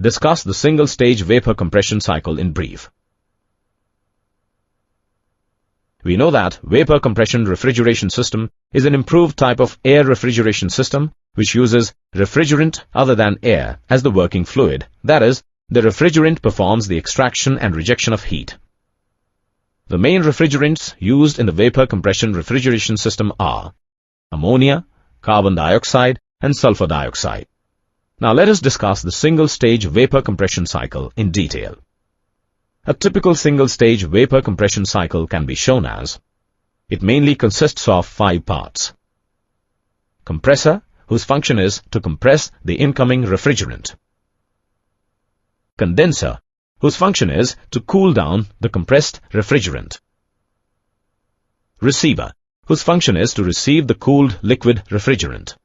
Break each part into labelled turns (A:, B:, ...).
A: discuss the single-stage vapor compression cycle in brief. We know that vapor compression refrigeration system is an improved type of air refrigeration system which uses refrigerant other than air as the working fluid. That is, the refrigerant performs the extraction and rejection of heat. The main refrigerants used in the vapor compression refrigeration system are ammonia, carbon dioxide, and sulfur dioxide. Now let us discuss the single-stage vapor compression cycle in detail. A typical single-stage vapor compression cycle can be shown as, it mainly consists of 5 parts. Compressor, whose function is to compress the incoming refrigerant. Condenser, whose function is to cool down the compressed refrigerant. Receiver, whose function is to receive the cooled liquid refrigerant.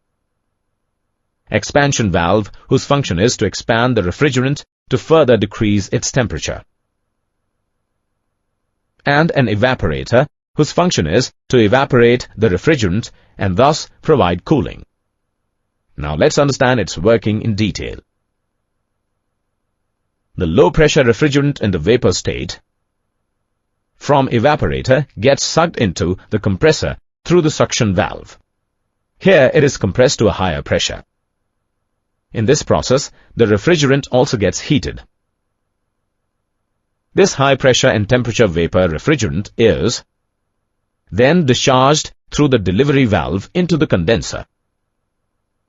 A: Expansion valve, whose function is to expand the refrigerant to further decrease its temperature. And an evaporator, whose function is to evaporate the refrigerant and thus provide cooling. Now let's understand its working in detail. The low-pressure refrigerant in the vapor state from evaporator gets sucked into the compressor through the suction valve. Here it is compressed to a higher pressure. In this process, the refrigerant also gets heated. This high-pressure and temperature vapor refrigerant is then discharged through the delivery valve into the condenser,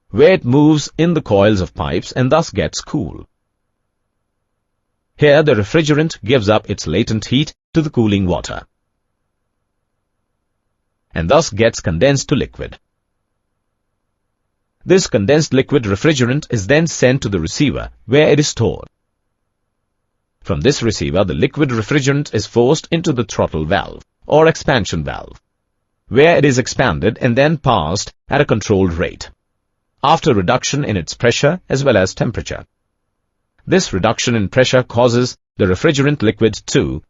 A: where it moves in the coils of pipes and thus gets cool. Here the refrigerant gives up its latent heat to the cooling water and thus gets condensed to liquid. This condensed liquid refrigerant is then sent to the receiver where it is stored. From this receiver, the liquid refrigerant is forced into the throttle valve or expansion valve, where it is expanded and then passed at a controlled rate, after reduction in its pressure as well as temperature. This reduction in pressure causes the refrigerant liquid to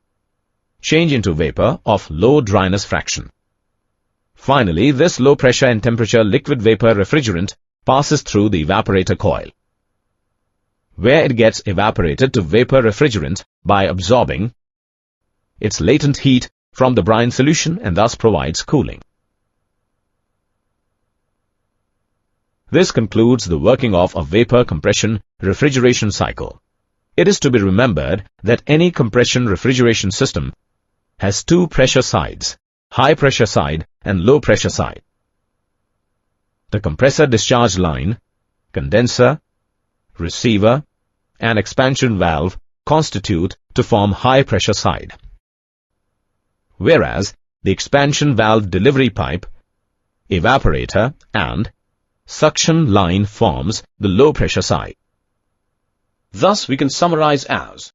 A: change into vapor of low dryness fraction. Finally, this low pressure and temperature liquid vapor refrigerant passes through the evaporator coil, where it gets evaporated to vapor refrigerant by absorbing its latent heat from the brine solution and thus provides cooling. This concludes the working of a vapor compression refrigeration cycle. It is to be remembered that any compression refrigeration system has 2 pressure sides, high pressure side and low pressure side. The compressor discharge line, condenser, receiver, and expansion valve constitute to form high pressure side, whereas the expansion valve delivery pipe, evaporator, and suction line forms the low pressure side. Thus we can summarize as